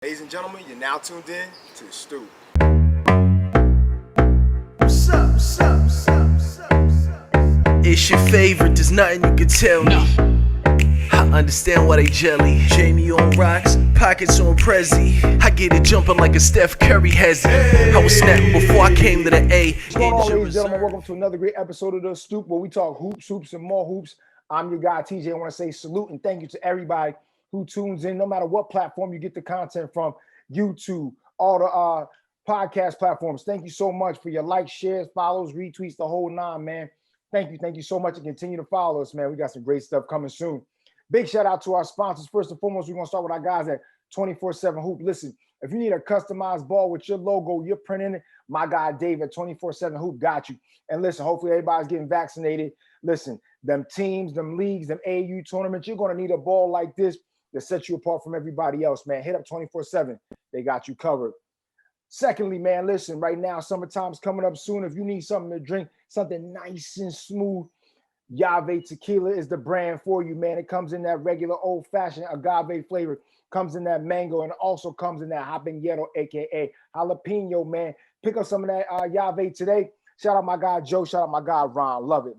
Ladies and gentlemen, you're now tuned in to the Stoop. It's your favorite, there's nothing you can tell me. I understand why they jelly. Jamie on rocks, pockets on Prezi. I get it jumping like a Steph Curry has it. I was snapping before I came to the A. What's going on, ladies and gentlemen? Welcome to another great episode of The Stoop, where we talk hoops, and more hoops. I'm your guy, TJ. I want to say salute and thank you to everybody who tunes in, no matter what platform you get the content from, YouTube, all the podcast platforms. Thank you so much for your likes, shares, follows, retweets, the whole nine, man. Thank you so much, and continue to follow us, man. We got some great stuff coming soon. Big shout out to our sponsors. First and foremost, we're going to start with our guys at 24/7 Hoop. Listen, if you need a customized ball with your logo, you're printing it, my guy Dave at 24/7 Hoop got you. And listen, hopefully everybody's getting vaccinated. Listen, them teams, them leagues, them AU tournaments, you're going to need a ball like this that sets you apart from everybody else, man. Hit up 24/7. They got you covered. Secondly, man, listen, right now, summertime's coming up soon. If you need something to drink, something nice and smooth, Yave Tequila is the brand for you, man. It comes in that regular old-fashioned agave flavor, comes in that mango, and also comes in that habanero, a.k.a. jalapeno, man. Pick up some of that Yave today. Shout out my guy Joe. Shout out my guy Ron. Love it.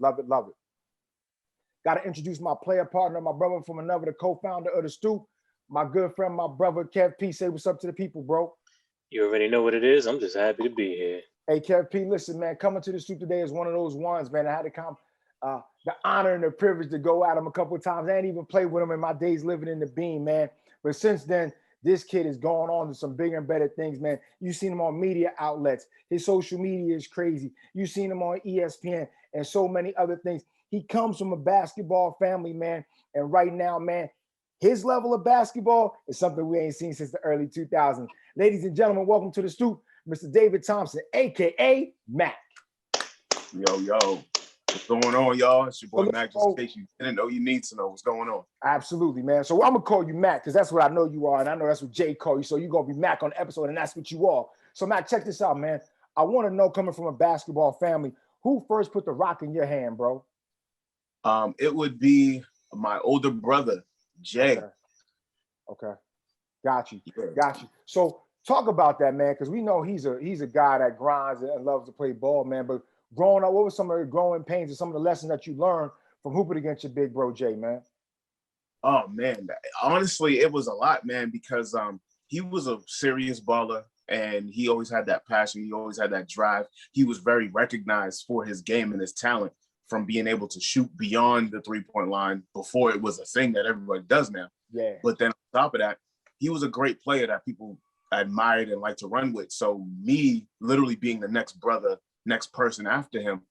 Got to introduce my player partner, my brother from another, the co-founder of The Stoop, my good friend, my brother, Kev P. Say what's up to the people, bro. You already know what it is. I'm just happy to be here. Hey, Kev P., listen, man, coming to The Stoop today is one of those ones, man. I had to come. The honor and the privilege to go at him a couple of times. I ain't even played with him in my days living in the Bean, man. But since then, this kid has gone on to some bigger and better things, man. You've seen him on media outlets. His social media is crazy. You've seen him on ESPN and so many other things. He comes from a basketball family, man. And right now, man, his level of basketball is something we ain't seen since the early 2000s. Ladies and gentlemen, welcome to The Stoop, Mr. David Thompson, a.k.a. M.A.K. Yo. What's going on, y'all? It's your boy M.A.K, just in case you didn't know, you need to know what's going on. Absolutely, man. So I'm going to call you M.A.K because that's what I know you are, and I know that's what Jay called you, so you're going to be M.A.K on the episode, and that's what you are. So, M.A.K, check this out, man. I want to know, coming from a basketball family, who first put the rock in your hand, bro? It would be my older brother, Jay. Okay. Got you. So talk about that, man, because we know he's a guy that grinds and loves to play ball, man. But growing up, what were some of the growing pains and some of the lessons that you learned from hooping against your big bro, Jay, man? Oh, man. Honestly, it was a lot, man, because he was a serious baller, and he always had that passion. He always had that drive. He was very recognized for his game and his talent from being able to shoot beyond the three-point line before it was a thing that everybody does now. Yeah. But then on top of that, he was a great player that people admired and liked to run with. So me literally being the next brother, next person after him,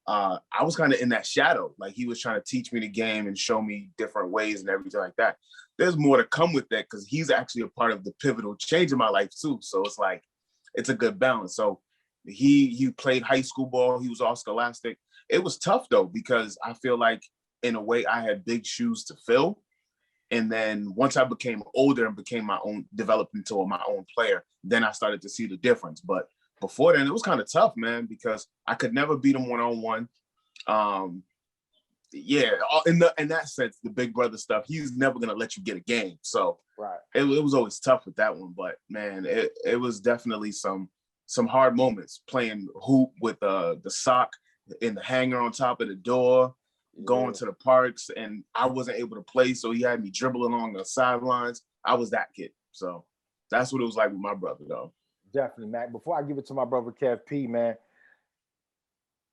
I was kind of in that shadow. Like, he was trying to teach me the game and show me different ways and everything like that. There's more to come with that because he's actually a part of the pivotal change in my life too. So it's like, it's a good balance. So he played high school ball. He was all scholastic. It was tough though, because I feel like in a way I had big shoes to fill. And then once I became older and became my own, developed into my own player, then I started to see the difference. But before then, it was kind of tough, man, because I could never beat him one-on-one. In that sense, the big brother stuff, he's never going to let you get a game. So right. It was always tough with that one. But, man, it was definitely some hard moments playing hoop with the sock in the hanger on top of the door. Going to the parks, and I wasn't able to play, so he had me dribbling along the sidelines. I was that kid. So that's what it was like with my brother, though. Definitely, Mac. Before I give it to my brother Kev P, man,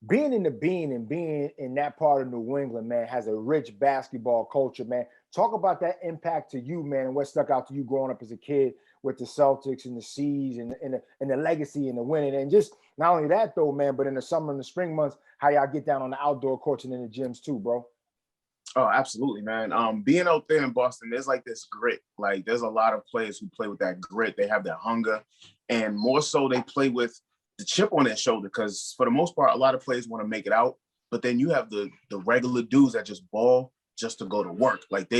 being in the Bean and being in that part of New England, man, has a rich basketball culture, man. Talk about that impact to you, man, and what stuck out to you growing up as a kid with the Celtics and the C's and the legacy and the winning. And just not only that, though, man, but in the summer and the spring months, how y'all get down on the outdoor courts and in the gyms too, bro. Oh, absolutely, man. Being out there in Boston, there's like this grit. Like, there's a lot of players who play with that grit. They have that hunger. And more so, they play with the chip on their shoulder, because for the most part, a lot of players want to make it out. But then you have the regular dudes that just ball just to go to work. Like,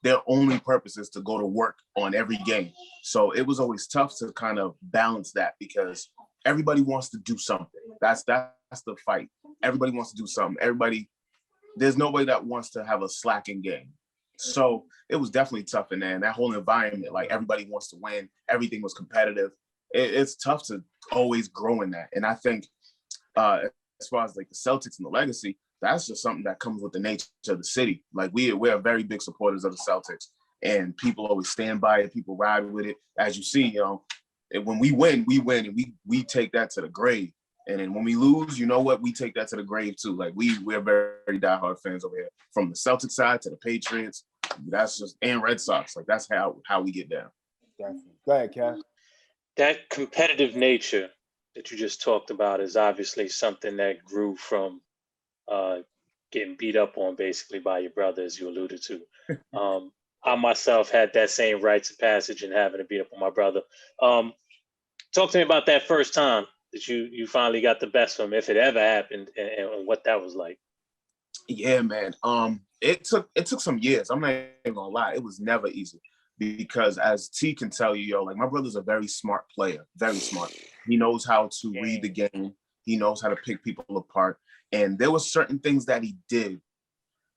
their only purpose is to go to work on every game. So it was always tough to kind of balance that, because everybody wants to do something. That's the fight. Everybody wants to do something. There's nobody that wants to have a slacking game. So it was definitely tough in there. And that whole environment, like everybody wants to win, everything was competitive. It's tough to always grow in that. And I think as far as like the Celtics and the legacy, that's just something that comes with the nature of the city. Like we're very big supporters of the Celtics, and people always stand by it. People ride with it. As you see, when we win, and we take that to the grave. And then when we lose, you know what? We take that to the grave too. Like we're very diehard fans over here, from the Celtics side to the Patriots. That's just, and Red Sox. Like that's how we get down. Definitely. Go ahead, Kev. That competitive nature that you just talked about is obviously something that grew from getting beat up on basically by your brother, as you alluded to. I myself had that same rites of passage and having to beat up on my brother. Talk to me about that first time that you finally got the best of him, if it ever happened, and what that was like. Yeah, man. It took some years. I'm not even gonna lie. It was never easy, because as T can tell you, like my brother's a very smart player, very smart. He knows how to read the game. He knows how to pick people apart. And there were certain things that he did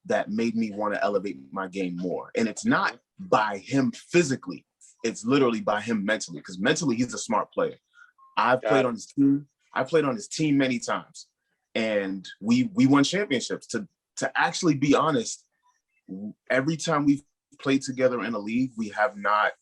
that made me want to elevate my game more. And it's not by him physically. It's literally by him mentally, because mentally he's a smart player. I've played on his team. I played on his team many times, and we won championships. To actually be honest, every time we've played together in a league, we have not.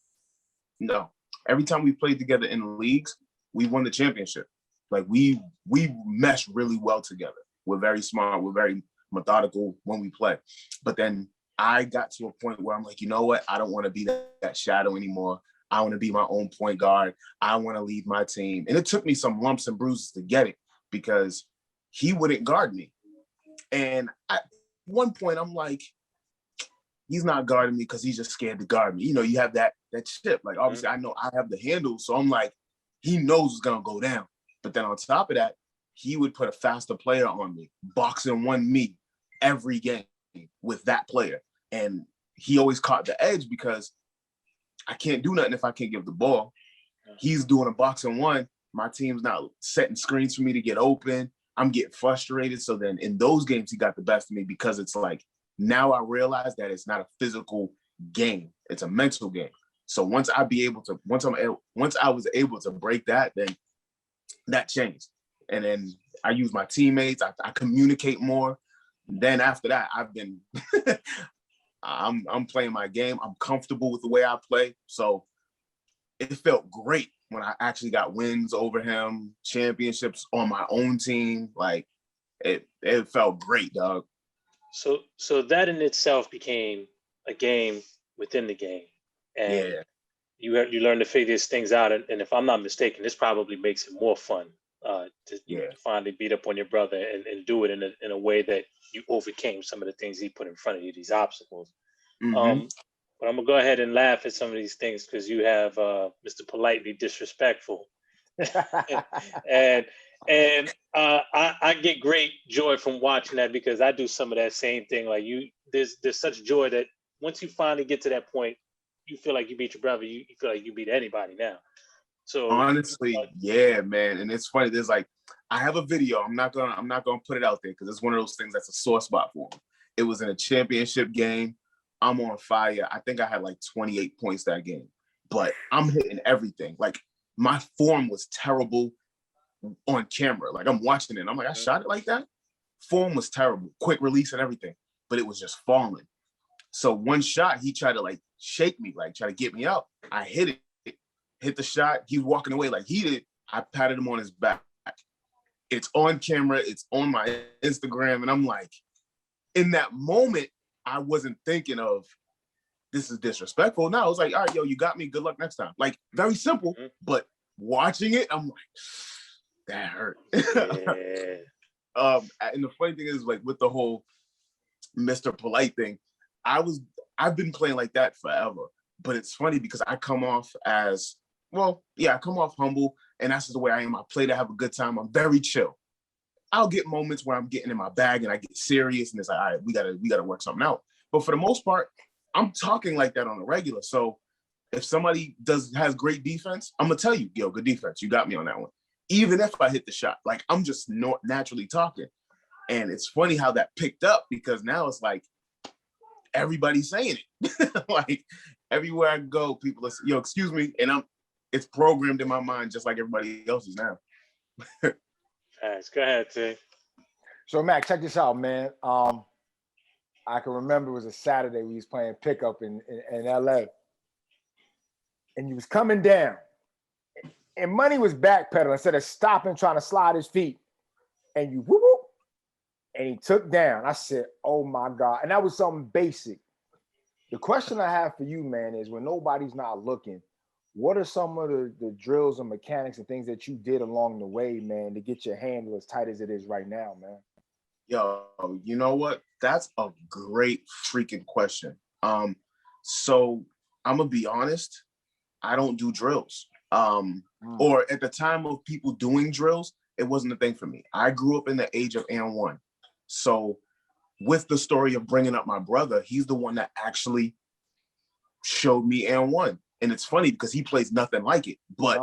No, every time we played together in the leagues, we won the championship. Like we mesh really well together. We're very smart. We're very methodical when we play. But then I got to a point where I'm like, you know what? I don't want to be that shadow anymore. I want to be my own point guard. I want to lead my team. And it took me some lumps and bruises to get it, because he wouldn't guard me. And at one point, I'm like, he's not guarding me because he's just scared to guard me. You have that chip. Like, obviously, I know I have the handle. So I'm like, he knows it's going to go down. But then on top of that, he would put a faster player on me, boxing one me every game with that player. And he always caught the edge, because I can't do nothing if I can't give the ball. He's doing a boxing one. My team's not setting screens for me to get open. I'm getting frustrated. So then in those games, he got the best of me, because it's like, now I realize that it's not a physical game. It's a mental game. So once I was able to break that, then that changed. And then I use my teammates. I communicate more. Then after that, I've been, I'm playing my game. I'm comfortable with the way I play. So it felt great when I actually got wins over him, championships on my own team. Like it felt great, dog. So that in itself became a game within the game. And you learn to figure these things out. And if I'm not mistaken, this probably makes it more fun to finally beat up on your brother and do it in a way that you overcame some of the things he put in front of you, these obstacles. Mm-hmm. But I'm gonna go ahead and laugh at some of these things, because you have Mr. Politely Disrespectful, and I get great joy from watching that, because I do some of that same thing. Like there's such joy that once you finally get to that point, you feel like you beat your brother. You feel like you beat anybody now. So honestly, yeah, man. And it's funny. There's like, I have a video. I'm not gonna put it out there, because it's one of those things that's a sore spot for him. It was in a championship game. I'm on fire. I think I had like 28 points that game, but I'm hitting everything. Like my form was terrible on camera. Like I'm watching it. I'm like, I shot it like that. Form was terrible. Quick release and everything, but it was just falling. So one shot, he tried to like shake me, like try to get me out. I hit it, hit the shot. He was walking away like he did. I patted him on his back. It's on camera. It's on my Instagram. And I'm like, in that moment, I wasn't thinking of this is disrespectful. No, I was like, all right, yo, you got me. Good luck next time. Like very simple, but watching it, I'm like, that hurt. Yeah. And the funny thing is, like with the whole Mr. Polite thing, I've been playing like that forever. But it's funny because I come off as, I come off humble, and that's just the way I am. I play to have a good time. I'm very chill. I'll get moments where I'm getting in my bag and I get serious, and it's like, all right, we gotta work something out. But for the most part, I'm talking like that on a regular. So if somebody has great defense, I'm gonna tell you, yo, good defense. You got me on that one. Even if I hit the shot, like I'm just not naturally talking. And it's funny how that picked up, because now it's like everybody's saying it. Like everywhere I go, people are, yo, excuse me. And it's programmed in my mind just like everybody else's now. Thanks. Go ahead, T. So Mac, check this out, man. I can remember it was a Saturday we was playing pickup in LA. And he was coming down. And Money was backpedaling instead of stopping, trying to slide his feet. And you whoop, whoop, and he took down. I said, oh my God. And that was something basic. The question I have for you, man, is when nobody's not looking, what are some of the drills and mechanics and things that you did along the way, man, to get your handle as tight as it is right now, man? Yo, you know what? That's a great freaking question. So I'm gonna be honest, I don't do drills. Or at the time of people doing drills, it wasn't a thing for me. I grew up in the age of and1. So with the story of bringing up my brother, he's the one that actually showed me and1. And it's funny because he plays nothing like it, but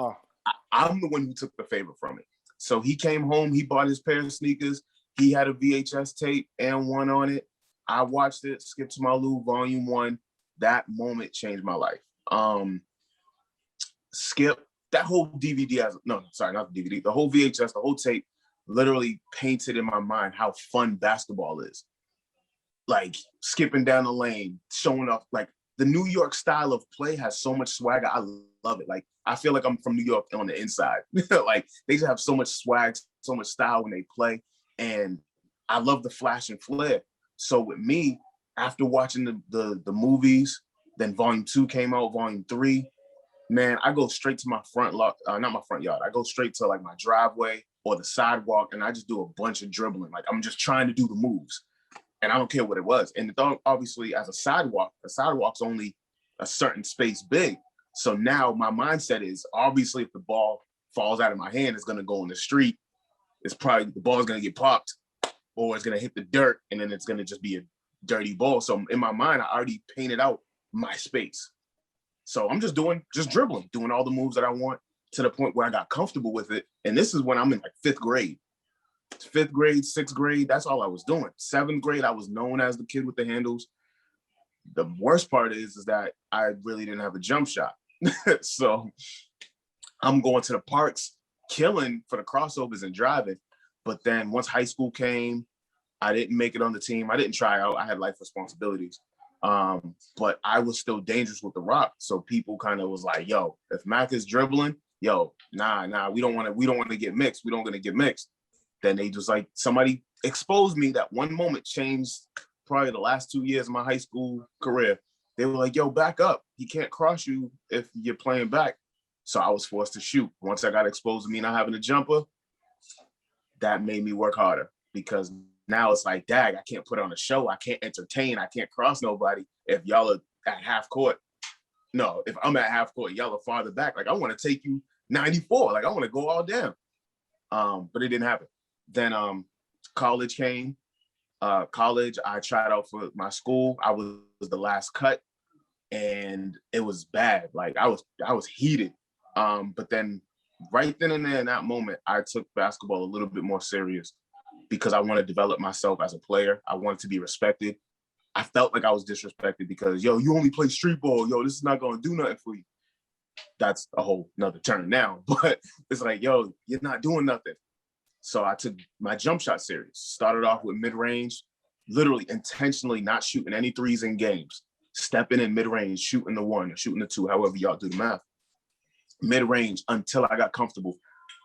I'm the one who took the favor from it. So he came home, he bought his pair of sneakers. He had a VHS tape and1 on it. I watched it, Skip to My Lou, Volume 1. That moment changed my life. Skip, that whole DVD, not the DVD, the whole VHS, the whole tape literally painted in my mind how fun basketball is. Like skipping down the lane, showing off, like the New York style of play has so much swagger. I love it. Like, I feel like I'm from New York on the inside. Like they just have so much swag, so much style when they play. And I love the flash and flare. So with me, after watching the movies, then Volume 2 came out, Volume 3, man, I go straight to my front lot, not my front yard. I go straight to like my driveway or the sidewalk, and I just do a bunch of dribbling. Like I'm just trying to do the moves, and I don't care what it was. And obviously, as a sidewalk's only a certain space big. So now my mindset is obviously if the ball falls out of my hand, it's gonna go in the street. It's probably the ball is gonna get popped, or it's gonna hit the dirt, and then it's gonna just be a dirty ball. So in my mind, I already painted out my space. So I'm just dribbling, doing all the moves that I want to the point where I got comfortable with it. And this is when I'm in like 5th grade. 5th grade, 6th grade, that's all I was doing. 7th grade, I was known as the kid with the handles. The worst part is that I really didn't have a jump shot. So I'm going to the parks, killing for the crossovers and driving. But then once high school came, I didn't make it on the team. I didn't try out. I had life responsibilities. But I was still dangerous with the rock. So people kind of was like, yo, if M.A.K is dribbling, yo, nah, we don't want to get mixed. We don't want to get mixed. Then they just like, somebody exposed me. That one moment changed probably the last 2 years of my high school career. They were like, yo, back up. He can't cross you if you're playing back. So I was forced to shoot. Once I got exposed to me not having a jumper, that made me work harder, because now it's like, dag, I can't put on a show. I can't entertain. I can't cross nobody if y'all are at half court. No, if I'm at half court, y'all are farther back. Like, I want to take you 94. Like, I want to go all down. But it didn't happen. Then college came. College, I tried out for my school. I was the last cut, and it was bad. Like, I was heated. But then right then and there in that moment, I took basketball a little bit more serious, because I want to develop myself as a player. I wanted to be respected. I felt like I was disrespected because, yo, you only play street ball. Yo, this is not going to do nothing for you. That's a whole nother turn now. But it's like, yo, you're not doing nothing. So I took my jump shot serious. Started off with mid-range, literally intentionally not shooting any threes in games. Stepping in mid-range, shooting the 1 or shooting the 2, however y'all do the math. Mid-range until I got comfortable,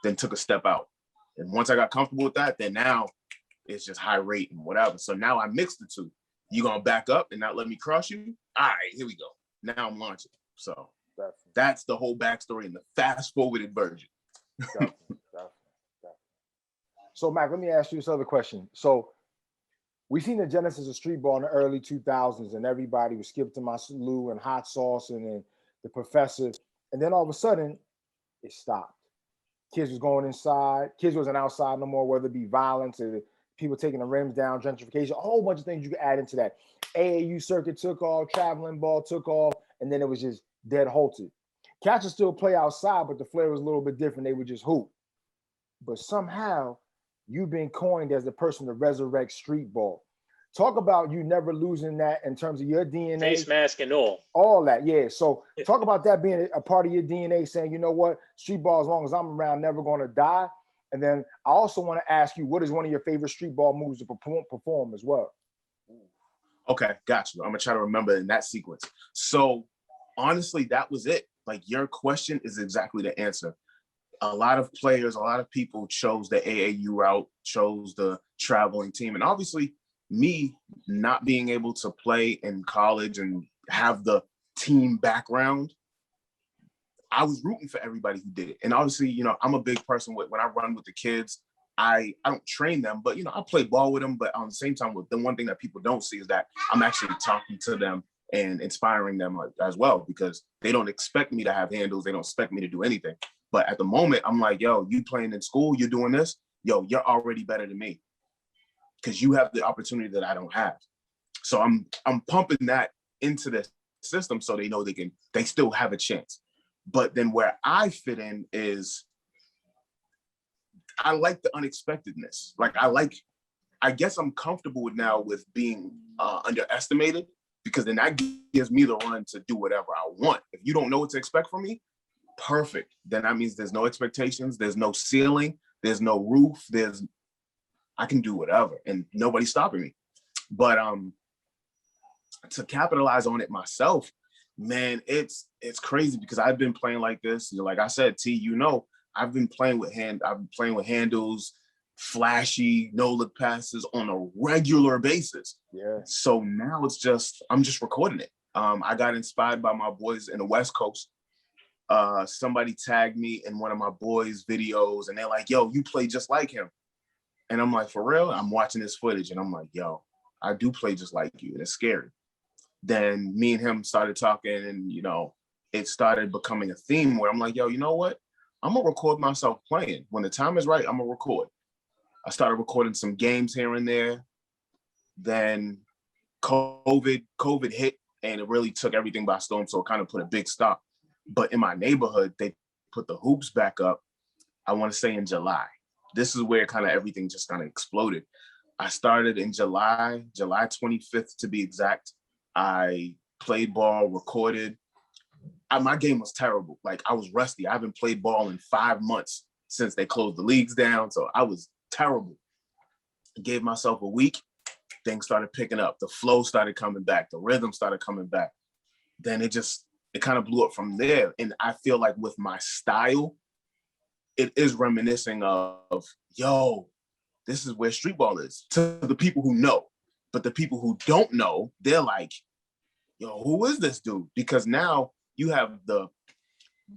then took a step out. And once I got comfortable with that, then now it's just high rate and whatever. So now I mixed the two. You gonna back up and not let me cross you? All right, here we go. Now I'm launching. So that's the whole backstory in the fast-forwarded version. Definitely. So, Mac, let me ask you this other question. So we seen the genesis of street ball in the early 2000s, and everybody was Skip to My Lou and Hot Sauce and then the Professor. And then all of a sudden, it stopped. Kids was going inside. Kids wasn't outside no more, whether it be violence or people taking the rims down, gentrification, a whole bunch of things you could add into that. AAU circuit took off, traveling ball took off, and then it was just dead halted. Catchers still play outside, but the flair was a little bit different. They would just hoop. But somehow, you've been coined as the person to resurrect street ball. talk about you never losing that in terms of your DNA. Face mask and all. All that, yeah. So talk about that being a part of your DNA, saying, you know what, street ball, as long as I'm around, never going to die. And then I also want to ask you, what is one of your favorite street ball moves to perform as well? Okay, got you. I'm gonna try to remember in that sequence. So honestly, that was it. Like, your question is exactly the answer. A lot of players, a lot of people chose the AAU route, chose the traveling team. And obviously, me not being able to play in college and have the team background, I was rooting for everybody who did it. And obviously, you know, I'm a big person when I run with the kids, I don't train them, but, you know, I play ball with them. But on the same time, with the one thing that people don't see is that I'm actually talking to them and inspiring them as well, because they don't expect me to have handles. They don't expect me to do anything. But at the moment, I'm like, yo, you playing in school, you're doing this, yo, you're already better than me because you have the opportunity that I don't have. So I'm pumping that into the system so they know they still have a chance. But then where I fit in is I like the unexpectedness. Like, I guess I'm comfortable now with being underestimated, because then that gives me the run to do whatever I want. If you don't know what to expect from me, perfect. Then that means there's no expectations, there's no ceiling, there's no roof, I can do whatever and nobody's stopping me. But to capitalize on it myself, man, it's crazy, because I've been playing like this. Like I said, T, you know, I've been playing with handles, flashy, no-look passes on a regular basis. Yeah. So now I'm just recording it. I got inspired by my boys in the West Coast. Somebody tagged me in one of my boys' videos and they're like, yo, you play just like him. And I'm like, for real? I'm watching this footage and I'm like, yo, I do play just like you. And it's scary. Then me and him started talking, and, you know, it started becoming a theme where I'm like, yo, you know what? I'm gonna record myself playing. When the time is right, I'm gonna record. I started recording some games here and there. Then COVID hit and it really took everything by storm. So it kind of put a big stop. But in my neighborhood, they put the hoops back up, I want to say in July. This is where kind of everything just kind of exploded. I started in July 25th to be exact. I played ball, recorded. My game was terrible. Like, I was rusty. I haven't played ball in 5 months since they closed the leagues down. So I was terrible. Gave myself a week. Things started picking up. The flow started coming back. The rhythm started coming back. Then it kind of blew up from there. And I feel like with my style, it is reminiscing of, yo, this is where street ball is, to the people who know. But the people who don't know, they're like, yo, who is this dude? Because now you have the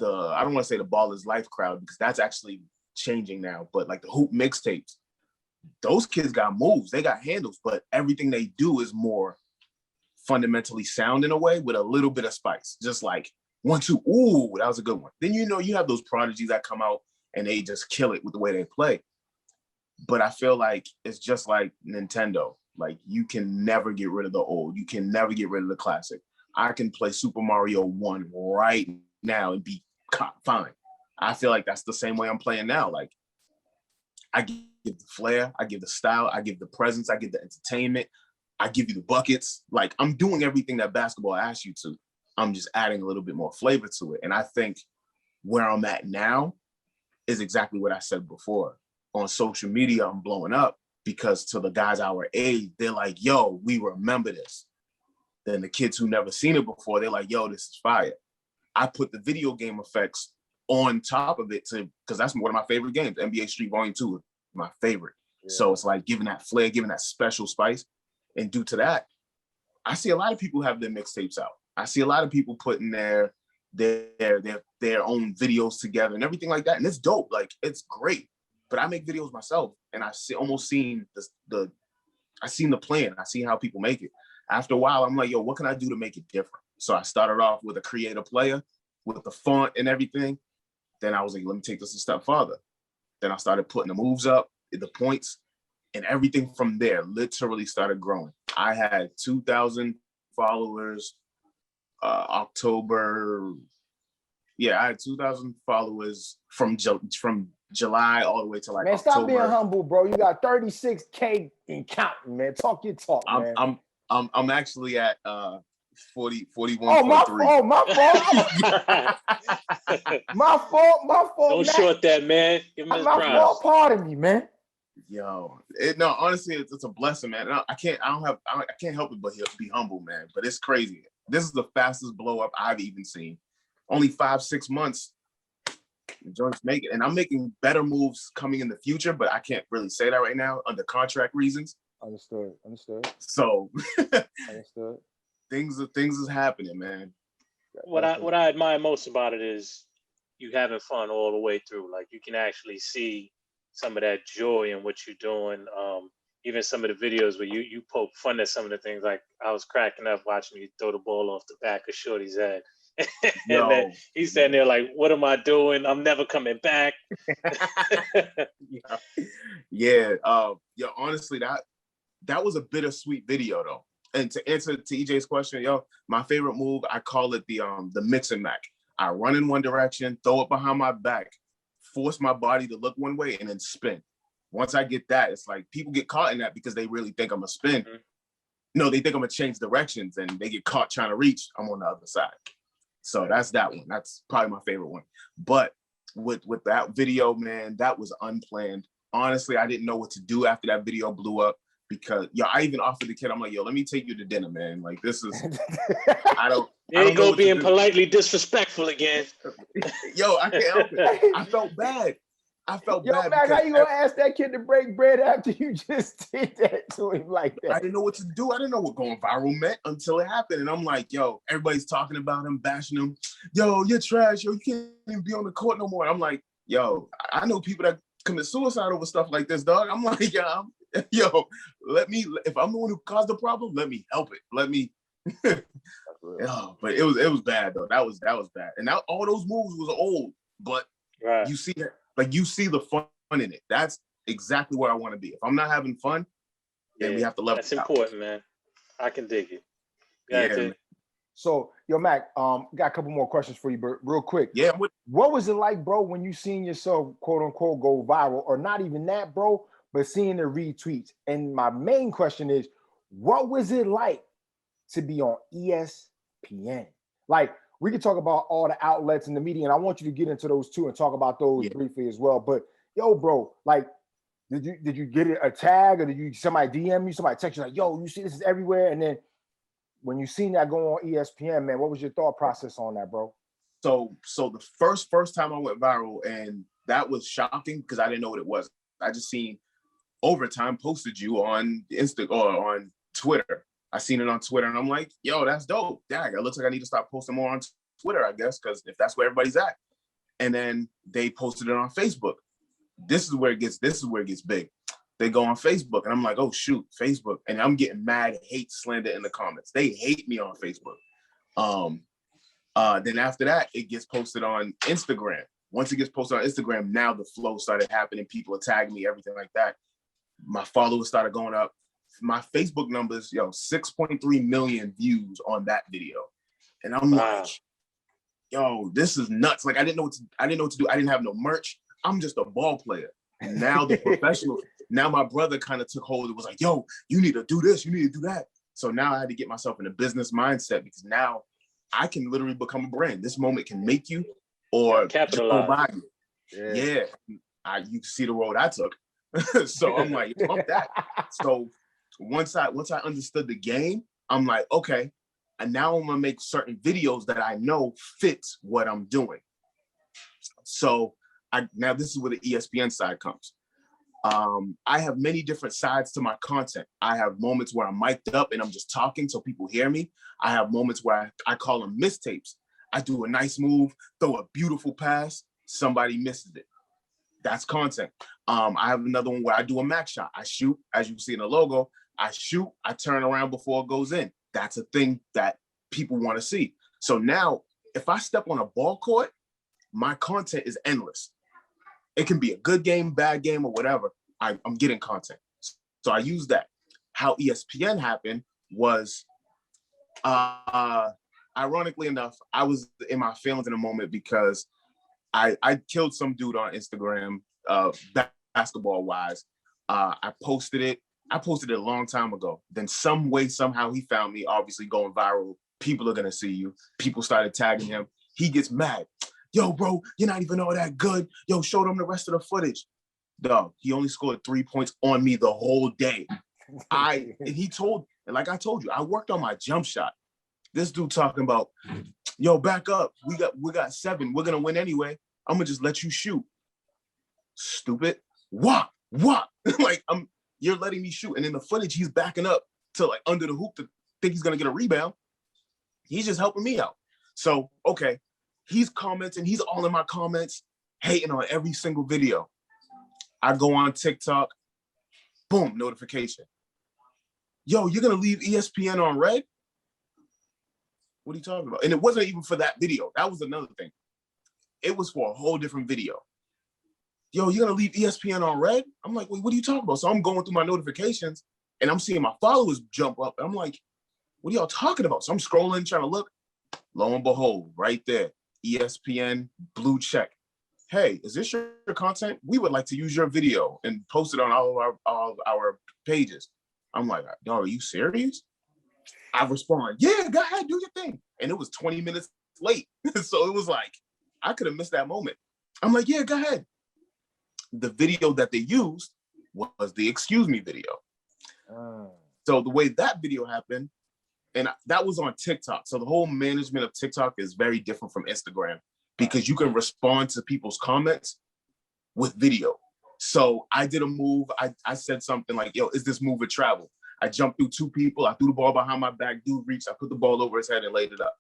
I don't want to say the Ball is Life crowd, because that's actually changing now, but like the hoop mixtapes, those kids got moves, they got handles, but everything they do is more fundamentally sound in a way with a little bit of spice. Just like 1, 2, ooh, that was a good one. Then, you know, you have those prodigies that come out and they just kill it with the way they play. But I feel like it's just like Nintendo. Like, you can never get rid of the old. You can never get rid of the classic. I can play Super Mario 1 right now and be fine. I feel like that's the same way I'm playing now. Like, I give the flair, I give the style, I give the presence, I give the entertainment, I give you the buckets. Like, I'm doing everything that basketball asks you to. I'm just adding a little bit more flavor to it. And I think where I'm at now is exactly what I said before. On social media, I'm blowing up because to the guys our age, they're like, yo, we remember this. Then the kids who never seen it before, they're like, yo, this is fire. I put the video game effects on top of it because that's one of my favorite games. NBA Street Volume 2 is my favorite. Yeah. So it's like giving that flair, giving that special spice. And due to that, I see a lot of people have their mixtapes out. I see a lot of people putting their own videos together and everything like that. And it's dope. Like, it's great. But I make videos myself, and I seen the plan. I see how people make it. After a while, I'm like, yo, what can I do to make it different? So I started off with a creator player with the font and everything. Then I was like, let me take this a step farther. Then I started putting the moves up, the points, and everything from there literally started growing. I had 2,000 followers October. Yeah, I had 2,000 followers from July all the way to like Man, October. stop being humble, bro. You got 36K in counting, man. Talk your talk, man. I'm actually at 41.3. Oh, my fault. My fault. Don't Mac. short that, man. Give him his My props. fault. Pardon me, man. Yo, no, honestly, it's a blessing, man. I can't help it but be humble, man. But it's crazy. This is the fastest blow up I've even seen. Only 5-6 months, the joints make it, and I'm making better moves coming in the future, but I can't really say that right now under contract reasons. Understood. So, Understood. things is happening, man. What I admire most about it is you having fun all the way through. Like, you can actually see some of that joy in what you're doing. Even some of the videos where you poke fun at some of the things. Like, I was cracking up watching you throw the ball off the back of Shorty's head. And then he's standing there like, what am I doing? I'm never coming back. Yeah. Honestly, that was a bittersweet video though. And to answer to EJ's question, my favorite move, I call it the mix and Mac. I run in one direction, throw it behind my back, force my body to look one way, and then spin. Once I get that, it's like people get caught in that because they really think I'm a spin. Mm-hmm. No, they think I'm gonna change directions, and they get caught trying to reach. I'm on the other side. So that's that one. That's probably my favorite one. But with that video, man, that was unplanned. Honestly, I didn't know what to do after that video blew up because I even offered the kid, I'm like, let me take you to dinner, man. Like, this is I don't go being politely disrespectful again. I can't help it. I felt bad. Yo, Mac, how you gonna ask that kid to break bread after you just did that to him like that? I didn't know what to do. I didn't know what going viral meant until it happened. And I'm like, everybody's talking about him, bashing him. Yo, you're trash. Yo, you can't even be on the court no more. And I'm like, I know people that commit suicide over stuff like this, dog. I'm like, let me, if I'm the one who caused the problem, let me help it. Let me. But it was bad though. That was bad. And now all those moves was old, but right. You see that. Like, you see the fun in it. That's exactly where I want to be. If I'm not having fun, then we have to level. That's important, man. I can dig it. Yeah. So, Mac, got a couple more questions for you, but real quick. Yeah. What was it like, bro, when you seen yourself, quote unquote, go viral, or not even that, bro, but seeing the retweets? And my main question is, what was it like to be on ESPN? Like, we can talk about all the outlets in the media, and I want you to get into those too and talk about those briefly as well. But bro, like, did you get a tag, or did somebody DM you, somebody text you like, you see this is everywhere? And then when you seen that go on ESPN, man, what was your thought process on that, bro? So the first time I went viral, and that was shocking because I didn't know what it was. I just seen Overtime posted you on Insta or on Twitter. I seen it on Twitter, and I'm like, that's dope. Dang, it looks like I need to stop posting more on Twitter, I guess, because if that's where everybody's at. And then they posted it on Facebook. This is where it gets big. They go on Facebook, and I'm like, oh shoot, Facebook. And I'm getting mad hate slander in the comments. They hate me on Facebook. Then after that, it gets posted on Instagram. Once it gets posted on Instagram, now the flow started happening. People are tagging me, everything like that. My followers started going up. My Facebook numbers, 6.3 million views on that video. And I'm like, this is nuts. Like, I didn't know what to do. I didn't have no merch. I'm just a ball player. And now the professional, now my brother kind of took hold. It was like, you need to do this, you need to do that. So now I had to get myself in a business mindset, because now I can literally become a brand. This moment can make you or capitalize. You can see the road I took. So I'm like, fuck that. So once I understood the game, I'm like, okay, and now I'm gonna make certain videos that I know fits what I'm doing. So now this is where the ESPN side comes. I have many different sides to my content. I have moments where I'm mic'd up and I'm just talking so people hear me. I have moments where I call them mistapes. I do a nice move, throw a beautiful pass, somebody misses it. That's content. I have another one where I do a M.A.K shot. I shoot, as you see in the logo, I shoot, I turn around before it goes in. That's a thing that people want to see. So now, if I step on a ball court, my content is endless. It can be a good game, bad game, or whatever. I'm getting content. So I use that. How ESPN happened was, ironically enough, I was in my feelings in a moment because I killed some dude on Instagram basketball wise. I posted it a long time ago. Then some way, somehow he found me, obviously going viral. People are gonna see you. People started tagging him. He gets mad. Yo, bro, you're not even all that good. Yo, show them the rest of the footage. Dog, he only scored 3 points on me the whole day. And like I told you, I worked on my jump shot. This dude talking about, yo, back up. We got 7. We're gonna win anyway. I'm gonna just let you shoot. Stupid. What? Like, you're letting me shoot. And in the footage, he's backing up to like under the hoop to think he's gonna get a rebound. He's just helping me out. So, okay, he's commenting, he's all in my comments, hating on every single video. I go on TikTok, boom, notification. Yo, you're gonna leave ESPN on red? What are you talking about? And it wasn't even for that video. That was another thing. It was for a whole different video. Yo, you're gonna leave ESPN on red? I'm like, wait, what are you talking about? So I'm going through my notifications and I'm seeing my followers jump up. And I'm like, what are y'all talking about? So I'm scrolling, trying to look. Lo and behold, right there, ESPN blue check. Hey, is this your content? We would like to use your video and post it on all of our pages. I'm like, dog, are you serious? I respond, yeah, go ahead, do your thing. And it was 20 minutes late. So it was like, I could have missed that moment. I'm like, yeah, go ahead. The video that they used was the excuse me video. So the way that video happened, and that was on TikTok. So the whole management of TikTok is very different from Instagram because you can respond to people's comments with video. So I did a move. I said something like, yo, is this move a travel? I jumped through 2 people. I threw the ball behind my back. Dude reached. I put the ball over his head and laid it up.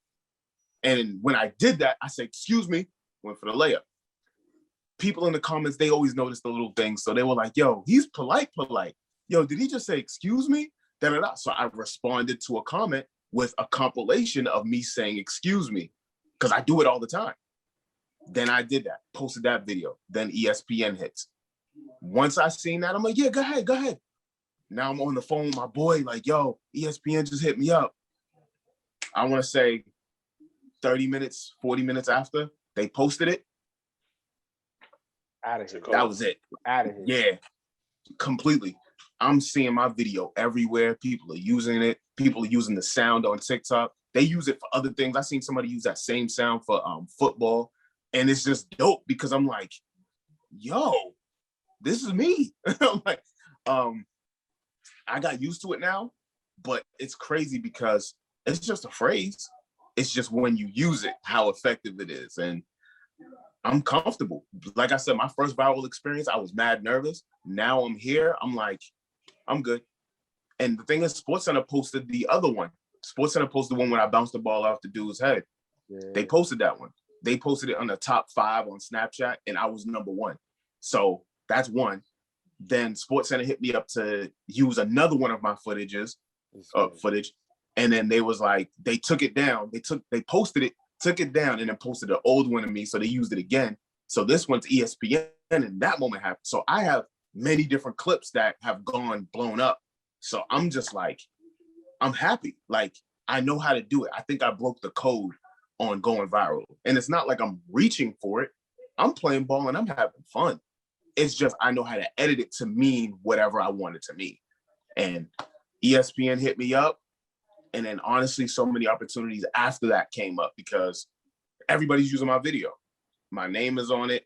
And when I did that, I said, excuse me, went for the layup. People in the comments, they always notice the little things. So they were like, yo, he's polite. Yo, did he just say, excuse me? Da-da-da. So I responded to a comment with a compilation of me saying, excuse me, because I do it all the time. Then I did that, posted that video. Then ESPN hits. Once I seen that, I'm like, yeah, go ahead. Now I'm on the phone with my boy, like, yo, ESPN just hit me up. I want to say 30 minutes, 40 minutes after they posted it. Out of here. That was it. Out of here. Yeah, completely. I'm seeing my video everywhere. People are using it. People are using the sound on TikTok. They use it for other things. I seen somebody use that same sound for football. And it's just dope because I'm like, yo, this is me. I'm like, I got used to it now, but it's crazy because it's just a phrase. It's just when you use it, how effective it is. And I'm comfortable. Like I said, my first viral experience, I was mad nervous. Now I'm here. I'm like, I'm good. And the thing is, SportsCenter posted the other one. SportsCenter posted the one when I bounced the ball off the dude's head. Yeah. They posted that one. They posted it on the top 5 on Snapchat, and I was number 1. So that's one. Then SportsCenter hit me up to use another one of my footage, and then they was like, they took it down. They posted it, took it down, and then posted the old one of me. So they used it again. So this one's ESPN, and that moment happened. So I have many different clips that have blown up. So I'm just like, I'm happy. Like, I know how to do it. I think I broke the code on going viral. And it's not like I'm reaching for it. I'm playing ball and I'm having fun. It's just, I know how to edit it to mean whatever I want it to mean. And ESPN hit me up. And then honestly, so many opportunities after that came up because everybody's using my video. My name is on it.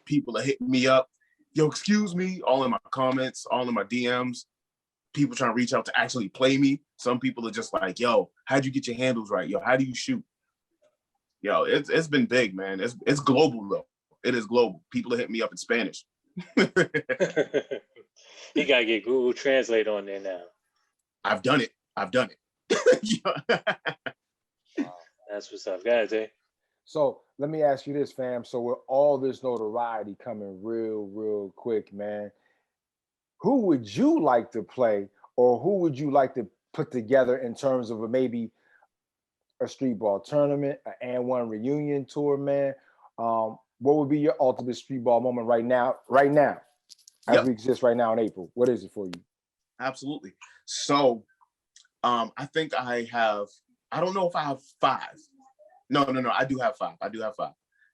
People are hitting me up. Yo, excuse me, all in my comments, all in my DMs. People trying to reach out to actually play me. Some people are just like, yo, how'd you get your handles right? Yo, how do you shoot? Yo, it's been big, man. It's global though. It is global. People are hitting me up in Spanish. You gotta get Google Translate on there now. I've done it. That's what's up. Go ahead, Jay. So let me ask you this, fam. So with all this notoriety coming real quick, man, who would you like to play, or who would you like to put together in terms of maybe a streetball tournament, an and one reunion tour, man? What would be your ultimate streetball moment right now, as we exist right now in April? What is it for you? Absolutely. So I think I don't know if I have 5. No, I do have 5.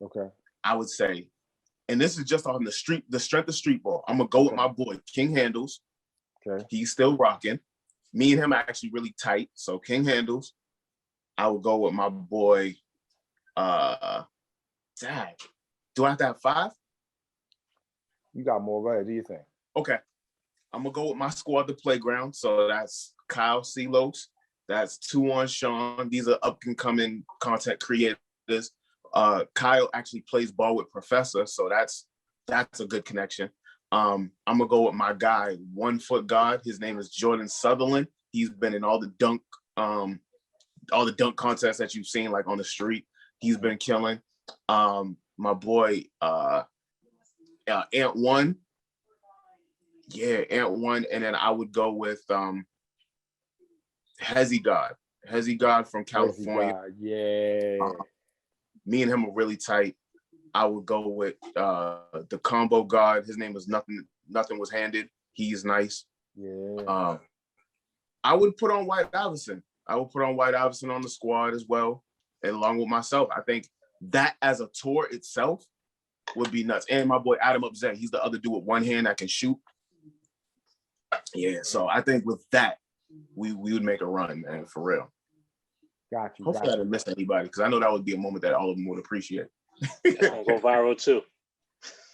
Okay. I would say and this is just on the strength of street ball. I'm gonna go with my boy King Handles. Okay. He's still rocking. Me and him are actually really tight. So King Handles. I would go with my boy. Dang. Do I have to have 5? You got more. Go ahead. Do you think? Okay. I'm gonna go with my squad, the playground. So that's Kyle Celos. That's 2-1 Sean. These are up and coming content creators. Kyle actually plays ball with Professor, so that's a good connection. I'm gonna go with my guy, 1 Foot God. His name is Jordan Sutherland. He's been in all the dunk contests that you've seen, like on the street. He's been killing. My boy, Ant One. Yeah, Ant One, and then I would go with Hezzy God. Hezzy God from California. God. Yeah. Me and him are really tight. I would go with the combo God. His name is Nothing Was Handed. He's nice. Yeah. I would put on White Iverson. I would put on White Iverson on the squad as well, and along with myself. I think that as a tour itself would be nuts. And my boy Adam Upzet, he's the other dude with one hand that can shoot. Yeah, so I think with that, we would make a run, man, for real. Got you. Hopefully I didn't miss anybody, because I know that would be a moment that all of them would appreciate. It's gonna go viral too.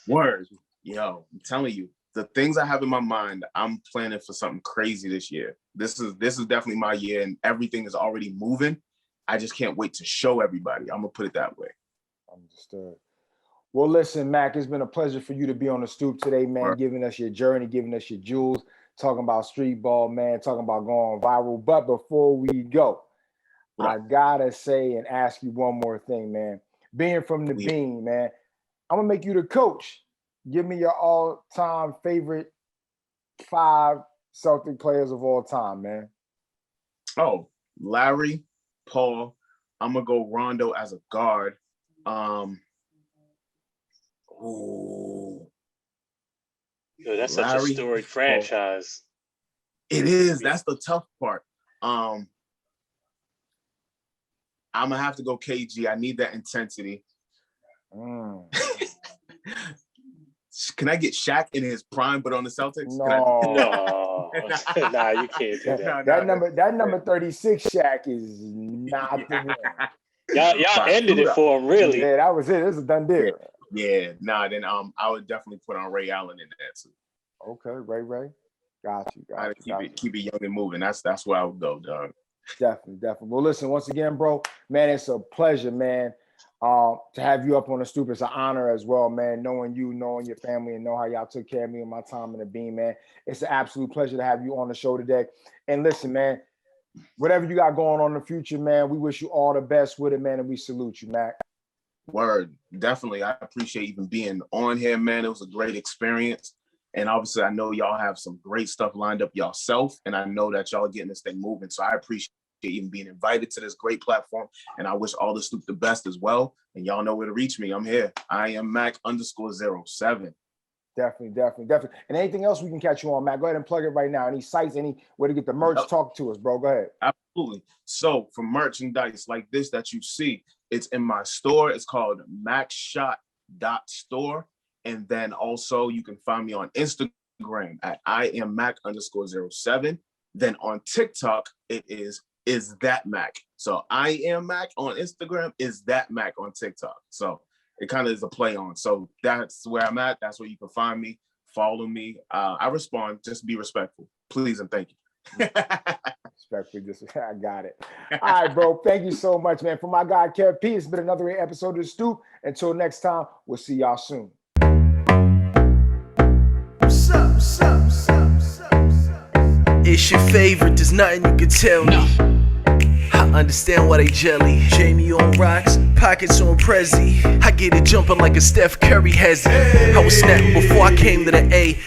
Word. Yo, I'm telling you, the things I have in my mind, I'm planning for something crazy this year. This is definitely my year, and everything is already moving. I just can't wait to show everybody. I'm gonna put it that way. Understood. Well, listen, Mac, it's been a pleasure for you to be on the Stoop today, man, Right. Giving us your journey, giving us your jewels, talking about street ball, man, talking about going viral. But before we go, I gotta say and ask you one more thing, man. Being from the Bean, man, I'm gonna make you the coach. Give me your all-time favorite 5 Celtic players of all time, man. Oh, Larry, Paul. I'm gonna go Rondo as a guard. Ooh. Yo, that's such a storied franchise. It is. That's the tough part. I'm gonna have to go KG. I need that intensity. Can I get Shaq in his prime, but on the Celtics? No, Nah, you can't do that. That number 36 Shaq is not the one. Y'all ended it for him, really. Yeah, that was it. This is a done deal. Yeah, then I would definitely put on Ray Allen in there too. Okay, Ray. Got you. I keep it young and moving. That's where I would go, dog. Definitely. Well, listen, once again, bro, man, it's a pleasure, man, to have you up on the Stoop. It's an honor as well, man, knowing you, knowing your family, and know how y'all took care of me in my time in the Bean, man. It's an absolute pleasure to have you on the show today. And listen, man, whatever you got going on in the future, man, we wish you all the best with it, man, and we salute you, Mac. Word. Definitely. I appreciate even being on here, man. It was a great experience. And obviously, I know y'all have some great stuff lined up yourself, and I know that y'all are getting this thing moving. So I appreciate even being invited to this great platform, and I wish all the Stoop the best as well. And y'all know where to reach me. I'm here. I am Mac_07. Definitely. And anything else we can catch you on, Mac? Go ahead and plug it right now. Any sites, anywhere to get the merch? Talk to us, bro. Go ahead. Absolutely. So for merchandise like this that you see, it's in my store. It's called macshot.store. And then also you can find me on Instagram at I am Mac_07. Then on TikTok, it is that Mac. So I am Mac on Instagram, is that Mac on TikTok. So it kind of is a play on. So that's where I'm at. That's where you can find me. Follow me. I respond. Just be respectful. Please and thank you. Respectfully, I got it. All right, bro. Thank you so much, man. For my guy, Kev P, it's been another great episode of The Stoop. Until next time, we'll see y'all soon. It's your favorite, there's nothing you can tell me. I understand why they jelly. Jamie on rocks, pockets on Prezi. I get it jumping like a Steph Curry has it. I was snapping before I came to the A.